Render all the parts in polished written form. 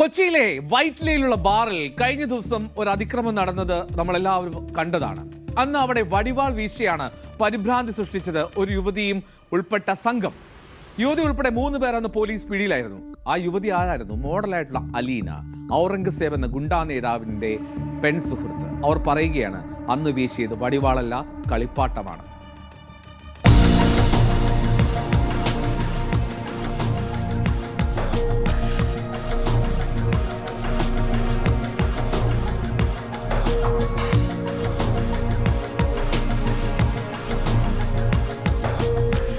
കൊച്ചിയിലെ വൈറ്റ്ലയിലുള്ള ബാറിൽ കഴിഞ്ഞ ദിവസം ഒരു അതിക്രമം നടന്നത് നമ്മളെല്ലാവരും കണ്ടതാണ്. അന്ന് അവിടെ വടിവാൾ വീശിയാണ് പരിഭ്രാന്തി സൃഷ്ടിച്ചത് ഒരു യുവതിയും ഉൾപ്പെട്ട സംഘം. യുവതി ഉൾപ്പെടെ 3 പേർ അന്ന് പോലീസ് പിടിയിലായിരുന്നു. ആ യുവതി ആരായിരുന്നു? മോഡലായിട്ടുള്ള അലീന, ഔറംഗസേബ് എന്ന ഗുണ്ടാ നേതാവിന്റെ പെൺസുഹൃത്ത്. അവർ പറയുകയാണ്, അന്ന് വീശിയത് വടിവാളല്ല, കളിപ്പാട്ടമാണ്.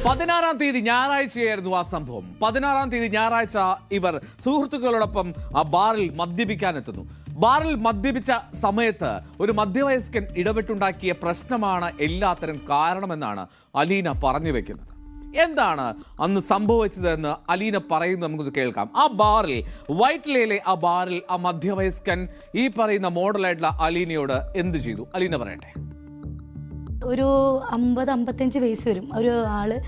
പതിനാറാം തീയതി ഞായറാഴ്ചയായിരുന്നു ആ സംഭവം. 16-ാം തീയതി ഞായറാഴ്ച ഇവർ സുഹൃത്തുക്കളോടൊപ്പം ആ ബാറിൽ മദ്യപിക്കാനെത്തുന്നു. ബാറിൽ മദ്യപിച്ച സമയത്ത് ഒരു മധ്യവയസ്കൻ ഇടപെട്ടുണ്ടാക്കിയ പ്രശ്നമാണ് എല്ലാത്തരം കാരണമെന്നാണ് അലീന പറഞ്ഞു വെക്കുന്നത്. എന്താണ് അന്ന് സംഭവിച്ചതെന്ന് അലീന പറയുന്നത് നമുക്കൊന്ന് കേൾക്കാം. ആ ബാറിൽ, വൈറ്റ്ലയിലെ ആ ബാറിൽ ആ മധ്യവയസ്കൻ ഈ പറയുന്ന മോഡലായിട്ടുള്ള അലീനയോട് എന്ത് ചെയ്തു? അലീന പറയട്ടെ. ഒരു 50-55 വയസ്സ് വരും ഒരു ആള്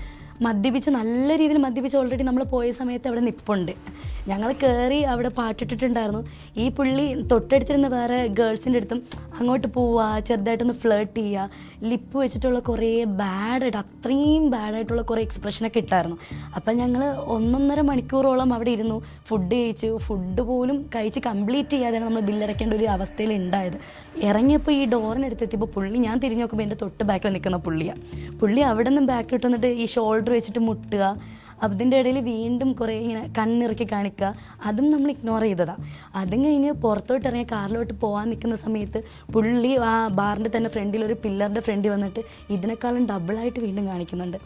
മദ്യപിച്ച്, നല്ല രീതിയിൽ മദ്യപിച്ച്. ഓൾറെഡി നമ്മൾ പോയ സമയത്ത് അവിടെ നിപ്പുണ്ട്. ഞങ്ങൾ കയറി അവിടെ പാട്ടിട്ടിട്ടുണ്ടായിരുന്നു. ഈ പുള്ളി തൊട്ടടുത്തിരുന്ന വേറെ ഗേൾസിൻ്റെ അടുത്തും അങ്ങോട്ട് പോവുക, ചെറുതായിട്ടൊന്ന് ഫ്ലേർട്ട് ചെയ്യുക, ലിപ്പ് വെച്ചിട്ടുള്ള കുറേ ബാഡായിട്ട്, അത്രയും ബാഡായിട്ടുള്ള കുറേ എക്സ്പ്രഷനൊക്കെ ഇട്ടായിരുന്നു. അപ്പം ഞങ്ങൾ 1.5 മണിക്കൂറോളം അവിടെ ഇരുന്നു, ഫുഡ് കഴിച്ചു. ഫുഡ് പോലും കഴിച്ച് കംപ്ലീറ്റ് ചെയ്യാതെയാണ് നമ്മൾ ബില്ലടയ്ക്കേണ്ട ഒരു അവസ്ഥയിൽ ഉണ്ടായത്. ഇറങ്ങിയപ്പോൾ ഈ ഡോറിനടുത്തെത്തിയപ്പോൾ പുള്ളി, ഞാൻ തിരിഞ്ഞു നോക്കുമ്പോൾ എൻ്റെ തൊട്ട് ബാക്കിൽ നിൽക്കുന്ന പുള്ളിയാണ്. പുള്ളി അവിടെ നിന്ന് ബാക്ക് ഇട്ട് വന്നിട്ട് ഈ ഷോൾഡർ വെച്ചിട്ട് മുട്ടുക, അതിൻ്റെ ഇടയിൽ വീണ്ടും കുറേ ഇങ്ങനെ കണ്ണിറക്കി കാണിക്കുക. അതും നമ്മൾ ഇഗ്നോർ ചെയ്തതാണ്. അതും കഴിഞ്ഞ് പുറത്തോട്ട് ഇറങ്ങി കാറിലോട്ട് പോകാൻ നിൽക്കുന്ന സമയത്ത് പുള്ളി ആ ബാറിൻ്റെ തന്നെ ഫ്രണ്ടിൽ ഒരു പില്ലറിൻ്റെ ഫ്രണ്ടിൽ വന്നിട്ട് ഇതിനേക്കാളും ഡബിളായിട്ട് വീണ്ടും കാണിക്കുന്നുണ്ട്.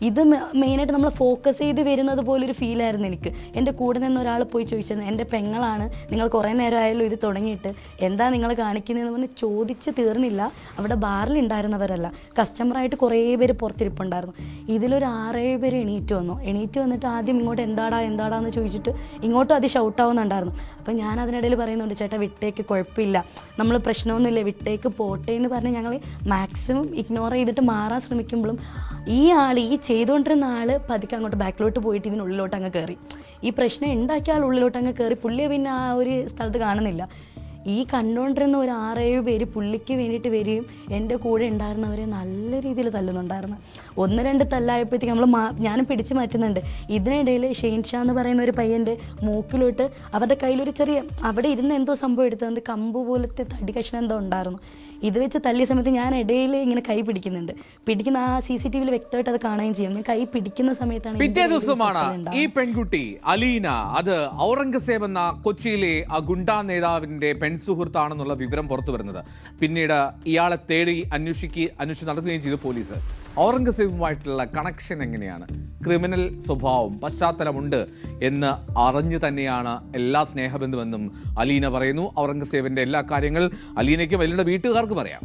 ഇത് മെയിനായിട്ട് നമ്മൾ ഫോക്കസ് ചെയ്ത് വരുന്നത് പോലൊരു ഫീലായിരുന്നു എനിക്ക്. എൻ്റെ കൂടെ നിന്ന് ഒരാൾ പോയി ചോദിച്ചിരുന്നു, എൻ്റെ പെങ്ങളാണ്, നിങ്ങൾ കുറേ നേരം ആയാലും ഇത് തുടങ്ങിയിട്ട്, എന്താ നിങ്ങൾ കാണിക്കുന്നതെന്ന് പറഞ്ഞ് ചോദിച്ച് തീർന്നില്ല. അവിടെ ബാറിലുണ്ടായിരുന്നവരല്ല, കസ്റ്റമറായിട്ട് കുറേ പേര് പുറത്തിരിപ്പുണ്ടായിരുന്നു. ഇതിലൊരു 6-7 പേര് എണീറ്റ് വന്നിട്ട് ആദ്യം ഇങ്ങോട്ട് എന്താടാന്ന് ചോദിച്ചിട്ട് ഇങ്ങോട്ടും അത് ഷൗട്ടാവുന്നുണ്ടായിരുന്നു. അപ്പം ഞാൻ അതിനിടയിൽ പറയുന്നുണ്ട്, ചേട്ടാ വിട്ടേക്ക്, കുഴപ്പമില്ല, നമ്മൾ പ്രശ്നമൊന്നുമില്ല, വിട്ടേക്ക് പോട്ടെ എന്ന് പറഞ്ഞ് ഞങ്ങൾ മാക്സിമം ഇഗ്നോർ ചെയ്തിട്ട് മാറാൻ ശ്രമിക്കുമ്പോഴും ഈ ചെയ്തുകൊണ്ടിരുന്ന ആൾ പതുക്കെ അങ്ങോട്ട് ബാക്കിലോട്ട് പോയിട്ട് ഇതിനുള്ളിലോട്ട് അങ്ങ് കയറി. ഈ പ്രശ്നം ഉണ്ടാക്കിയ ആൾ ഉള്ളിലോട്ട് അങ്ങ് കയറി. പുള്ളിയെ പിന്നെ ആ ഒരു സ്ഥലത്ത് കാണുന്നില്ല. ഈ കണ്ടുകൊണ്ടിരുന്ന ഒരു 6-7 പേര് പുള്ളിക്ക് വേണ്ടിയിട്ട് വരികയും എൻ്റെ കൂടെ ഉണ്ടായിരുന്നവരെ നല്ല രീതിയിൽ തല്ലുന്നുണ്ടായിരുന്നു. 1-2 തല്ലായപ്പോഴത്തേക്ക് ഞാനും പിടിച്ചു മാറ്റുന്നുണ്ട്. ഇതിനിടയിൽ ഷെയ്ൻഷാ എന്ന് പറയുന്ന ഒരു പയ്യൻ്റെ മൂക്കിലോട്ട് അവരുടെ കയ്യിലൊരു ചെറിയ, അവിടെ ഇരുന്ന് എന്തോ സംഭവം എടുത്തുകൊണ്ട് കമ്പ് പോലത്തെ തടി കഷ്ണം എന്തോ ഉണ്ടായിരുന്നു. ഇത് വെച്ച് തല്ലിയ സമയത്ത് ഞാൻ ഇടയിൽ ഇങ്ങനെ കൈ പിടിക്കുന്നുണ്ട്. പിടിക്കുന്ന ആ CCTV വ്യക്തമായിട്ട് അത് കാണുകയും ചെയ്യും. ഞാൻ കൈ പിടിക്കുന്ന സമയത്താണ്. പിറ്റേ ദിവസമാണ് ഈ പെൺകുട്ടി അലീന, അത് ഔറംഗസേബ് എന്ന കൊച്ചിയിലെ ആ ഗുണ്ടാ നേതാവിന്റെ പെൺസുഹൃത്താണെന്നുള്ള വിവരം പുറത്തു വരുന്നത്. പിന്നീട് ഇയാളെ തേടി അന്വേഷിച്ച് നടക്കുകയും ചെയ്തു പോലീസ്. ഔറംഗസേബുമായിട്ടുള്ള കണക്ഷൻ എങ്ങനെയാണ്, ക്രിമിനൽ സ്വഭാവം, പശ്ചാത്തലമുണ്ട് എന്ന് അറിഞ്ഞു തന്നെയാണ് എല്ലാ സ്നേഹബന്ധുവെന്നും അലീന പറയുന്നു. ഔറംഗസേബിന്റെ എല്ലാ കാര്യങ്ങൾ അലീനയ്ക്കും അലീനയുടെ വീട്ടുകാർക്ക് പറയാം.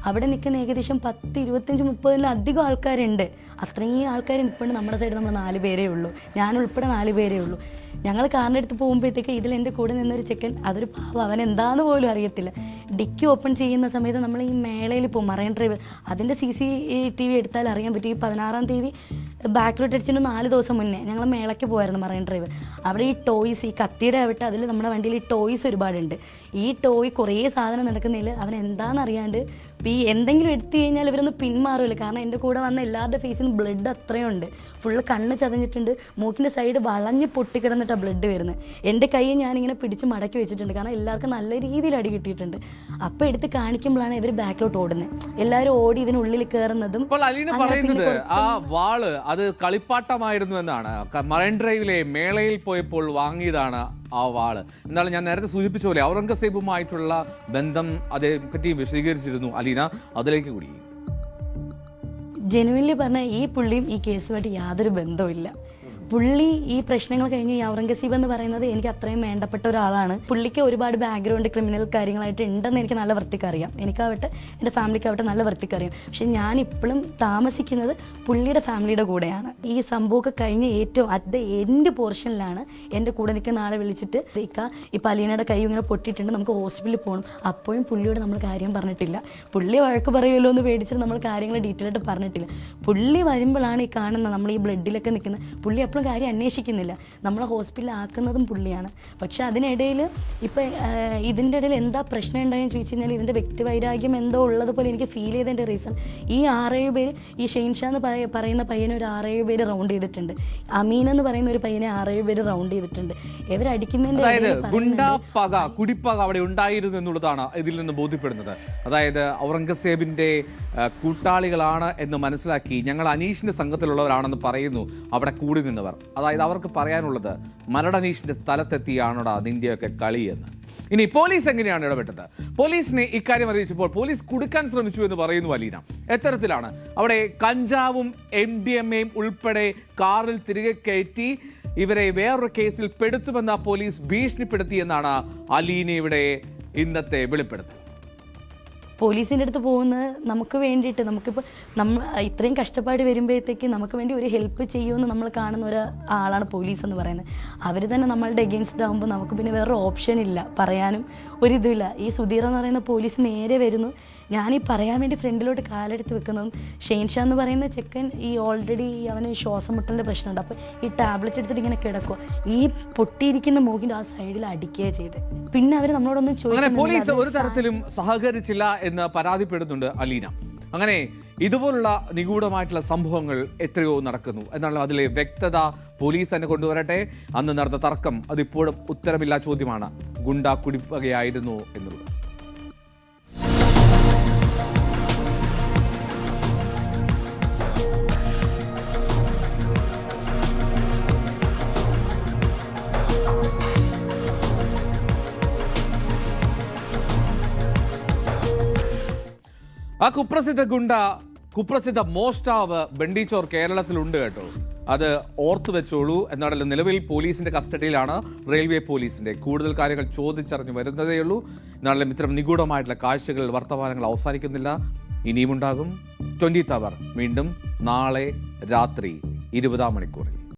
അവിടെ നിൽക്കുന്ന ഏകദേശം 10, 25, 30-ലധികം ആൾക്കാരുണ്ട്. അത്രയും ആൾക്കാർ നിൽപ്പുണ്ട്. നമ്മുടെ സൈഡ് നമ്മൾ 4 പേരേ ഉള്ളൂ, ഞാൻ ഉൾപ്പെടെ 4 പേരേ ഉള്ളൂ. ഞങ്ങൾ കാറിൻ്റെ അടുത്ത് പോകുമ്പോഴത്തേക്ക് ഇതിൽ എൻ്റെ കൂടെ നിന്നൊരു ചെക്കൻ, അതൊരു പാവം, അവൻ എന്താണെന്ന് പോലും അറിയത്തില്ല. ഡിക്കി ഓപ്പൺ ചെയ്യുന്ന സമയത്ത് നമ്മൾ ഈ മേളയിൽ പോകും, മറൈൻ ഡ്രൈവ്, അതിൻ്റെ CCTV എടുത്താൽ അറിയാൻ പറ്റും. ഈ 16-ാം തീയതി ബാക്കിലോട്ട് അടിച്ചിട്ട് 4 ദിവസം മുന്നേ ഞങ്ങൾ മേളയ്ക്ക് പോയായിരുന്നു മറൈൻ ഡ്രൈവ്. അവിടെ ഈ ടോയ്സ്, ഈ കത്തിയുടെ ആവട്ടെ, അതിൽ നമ്മുടെ വണ്ടിയിൽ ഈ ടോയ്സ് ഒരുപാടുണ്ട്. ഈ ടോയ് കുറേ സാധനം നടക്കുന്നില്ല, അവൻ എന്താണെന്ന് അറിയാണ്ട് ഈ എന്തെങ്കിലും എടുത്തു കഴിഞ്ഞാൽ ഇവരൊന്നും പിന്മാറില്ല. കാരണം എൻ്റെ കൂടെ വന്ന എല്ലാവരുടെ ഫേസിൽ നിന്ന് ബ്ലഡ് അത്രയും ഉണ്ട്. ഫുള്ള് കണ്ണ് ചതഞ്ഞിട്ടുണ്ട്, മൂക്കിൻ്റെ സൈഡ് വളഞ്ഞ് പൊട്ടിക്കിടന്നിട്ടാണ് ബ്ലഡ് വരുന്നത്. എൻ്റെ കൈ ഞാനിങ്ങനെ പിടിച്ച് മടക്കി വെച്ചിട്ടുണ്ട്, കാരണം എല്ലാവർക്കും നല്ല രീതിയിൽ അടി കിട്ടിയിട്ടുണ്ട്. അപ്പോൾ എടുത്ത് കാണിക്കുമ്പോഴാണ് ഇവർ ബാക്കിലോട്ട് ഓടുന്നത്. എല്ലാവരും ഓടി ഇതിനുള്ളിൽ കയറുന്നതും. അലീന പറയുന്നത് ആ വാള് അത് കളിപ്പാട്ടമായിരുന്നു എന്നാണ്. മറൈൻ ഡ്രൈവിലെ മേളയിൽ പോയപ്പോൾ വാങ്ങിയതാണ് ആ വാള്. എന്താണ് ഞാൻ നേരത്തെ സൂചിപ്പിച്ച പോലെ ഔറംഗസേബുമായിട്ടുള്ള ബന്ധം അതേപ്പറ്റി വിശദീകരിച്ചിരുന്നു അലീന. അതിലേക്ക് കൂടി ജെനുവിൻലി പറഞ്ഞാൽ ഈ പുള്ളിയും ഈ കേസുമായിട്ട് യാതൊരു ബന്ധവുമില്ല. പുള്ളി ഈ പ്രശ്നങ്ങൾ കഴിഞ്ഞ് ഈ ഔറംഗസേബ് എന്ന് പറയുന്നത് എനിക്ക് അത്രയും വേണ്ടപ്പെട്ട ഒരാളാണ്. പുള്ളിക്ക് ഒരുപാട് ബാക്ക്ഗ്രൗണ്ട് ക്രിമിനൽ കാര്യങ്ങളായിട്ട് ഉണ്ടെന്ന് എനിക്ക് നല്ല വൃത്തിക്ക് അറിയാം. എനിക്കാവട്ടെ എൻ്റെ ഫാമിലിക്കാവട്ടെ നല്ല വൃത്തിക്ക് അറിയാം. പക്ഷെ ഞാൻ ഇപ്പോഴും താമസിക്കുന്നത് പുള്ളിയുടെ ഫാമിലിയുടെ കൂടെയാണ്. ഈ സംഭവമൊക്കെ കഴിഞ്ഞ് ഏറ്റവും അറ്റ് ദ എൻഡ് പോർഷനിലാണ് എൻ്റെ കൂടെ നിൽക്കുന്ന ആളെ വിളിച്ചിട്ട്, ഇപ്പം അലീനയുടെ കൈ ഇങ്ങനെ പൊട്ടിയിട്ടുണ്ട്, നമുക്ക് ഹോസ്പിറ്റലിൽ പോകണം. അപ്പോഴും പുള്ളിയോട് നമ്മൾ കാര്യം പറഞ്ഞിട്ടില്ല. പുള്ളി വഴക്ക് പറയുമല്ലോ എന്ന് പേടിച്ചിട്ട് നമ്മൾ കാര്യങ്ങൾ ഡീറ്റെയിൽ ആയിട്ട് പറഞ്ഞിട്ടില്ല. പുള്ളി വരുമ്പോഴാണ് ഈ കാണുന്ന നമ്മൾ ഈ ബ്ലഡിലൊക്കെ നിൽക്കുന്ന പുള്ളി. അപ്പോൾ നമ്മളൊന്നും കാര്യം അന്വേഷിക്കുന്നില്ല. നമ്മളെ ഹോസ്പിറ്റലിൽ ആക്കുന്നതും പുള്ളിയാണ്. പക്ഷെ അതിനിടയിൽ ഇപ്പം ഇതിൻ്റെ ഇടയിൽ എന്താ പ്രശ്നം ഉണ്ടായെന്ന് ചോദിച്ചു കഴിഞ്ഞാൽ ഇതിൻ്റെ വ്യക്തിവൈരാഗ്യം എന്തോ ഉള്ളതുപോലെ എനിക്ക് ഫീൽ ചെയ്തതിൻ്റെ റീസൺ ഈ 6-7 പേര്, ഈ ഷെയ്ൻഷാ എന്ന് പറയുന്ന പയ്യനെ ഒരു 6-7 പേര് റൗണ്ട് ചെയ്തിട്ടുണ്ട്. അമീൻ എന്ന് പറയുന്ന ഒരു പയ്യനെ 6-7 പേര് റൗണ്ട് ചെയ്തിട്ടുണ്ട്. അതായത് ഗുണ്ടാപ്പക, കുടിപ്പക അവിടെ ഉണ്ടായിരുന്നു എന്നുള്ളതാണ് ഇതിൽ നിന്ന് ബോധ്യപ്പെടുന്നത്. അതായത് ഔറംഗസേബിന്റെ കൂട്ടാളികളാണ് എന്ന് മനസ്സിലാക്കി ഞങ്ങൾ അനീഷിന്റെ സംഘത്തിലുള്ളവരാണെന്ന് പറയുന്നു അവിടെ കൂടി നിന്നവർ. അതായത് അവർക്ക് പറയാനുള്ളത് മരടനീഷിന്റെ സ്ഥലത്തെത്തിയാണോടാ നിന്റെയൊക്കെ കളിയെന്ന്. ഇനി പോലീസ് എങ്ങനെയാണ് ഇടപെട്ടത്? പോലീസിനെ ഇക്കാര്യം അറിയിച്ചപ്പോൾ പോലീസ് കുടുക്കാൻ ശ്രമിച്ചു എന്ന് പറയുന്നു അലീന. എത്തരത്തിലാണ്? അവിടെ കഞ്ചാവും MDMA ഉൾപ്പെടെ കാറിൽ തിരികെ കയറ്റി ഇവരെ വേറൊരു കേസിൽ പെടുത്തുമെന്ന പോലീസ് ഭീഷണിപ്പെടുത്തിയെന്നാണ് അലീനയുടെ ഇന്നത്തെ വെളിപ്പെടുത്തൽ. പോലീസിൻ്റെ അടുത്ത് പോകുന്നത് നമുക്ക് വേണ്ടിയിട്ട്, നമുക്കിപ്പോൾ ഇത്രയും കഷ്ടപ്പാട് വരുമ്പോഴത്തേക്ക് നമുക്ക് വേണ്ടി ഒരു ഹെൽപ്പ് ചെയ്യുമെന്ന് നമ്മൾ കാണുന്ന ഒരാളാണ് പോലീസ് എന്ന് പറയുന്നത്. അവർ തന്നെ നമ്മളുടെ എഗെയിൻസ്റ്റ് ആകുമ്പോൾ നമുക്ക് പിന്നെ വേറൊരു ഓപ്ഷൻ ഇല്ല, പറയാനും ഒരിതുമില്ല. ഈ സുധീർ എന്ന് പറയുന്ന പോലീസ് നേരെ വരുന്നു. ഞാനീ പറയാൻ വേണ്ടി ഫ്രണ്ടിലോട്ട് കാലെടുത്ത് വെക്കുന്നതും ഷെയ്ൻഷാ എന്ന് പറയുന്ന ചെക്കൻ ഓൾറെഡി അവന് ശ്വാസം മുട്ടലിൻ്റെ പ്രശ്നമുണ്ട്. അപ്പോൾ ഈ ടാബ്ലറ്റ് എടുത്തിട്ട് ഇങ്ങനെ കിടക്കുക, ഈ പൊട്ടിയിരിക്കുന്ന മൂക്കിൻ്റെ ആ സൈഡിൽ അടിക്കുകയാണ് ചെയ്ത്. പിന്നെ അവർ നമ്മളോടൊന്നും ചോദിച്ചു. പോലീസ് ഒരു തരത്തിലും സഹകരിച്ചില്ല എന്ന് പരാതിപ്പെടുന്നുണ്ട് അലീന. അങ്ങനെ ഇതുപോലുള്ള നിഗൂഢമായിട്ടുള്ള സംഭവങ്ങൾ എത്രയോ നടക്കുന്നു എന്നുള്ള അതിലെ വ്യക്തത പോലീസ് തന്നെ കൊണ്ടുവരട്ടെ. അന്ന് നടന്ന തർക്കം അതിപ്പോഴും ഉത്തരമില്ലാ ചോദ്യമാണ്. ഗുണ്ടാ കുടിപ്പകയായിരുന്നു എന്നുള്ളത്. ആ കുപ്രസിദ്ധ മോഷ്ടാവ് ബണ്ടിച്ചോർ കേരളത്തിലുണ്ട് കേട്ടോ. അത് ഓർത്തു വെച്ചോളൂ. എന്നാണല്ലോ നിലവിൽ പോലീസിന്റെ കസ്റ്റഡിയിലാണ്, റെയിൽവേ പോലീസിന്റെ. കൂടുതൽ കാര്യങ്ങൾ ചോദിച്ചറിഞ്ഞു വരുന്നതേയുള്ളൂ. എന്നാണല്ലോ ഇത്തരം നിഗൂഢമായിട്ടുള്ള കാഴ്ചകൾ, വർത്തമാനങ്ങൾ അവസാനിക്കുന്നില്ല. ഇനിയുമുണ്ടാകും. 20th അവർ വീണ്ടും നാളെ രാത്രി 20 മണിക്കൂറിൽ.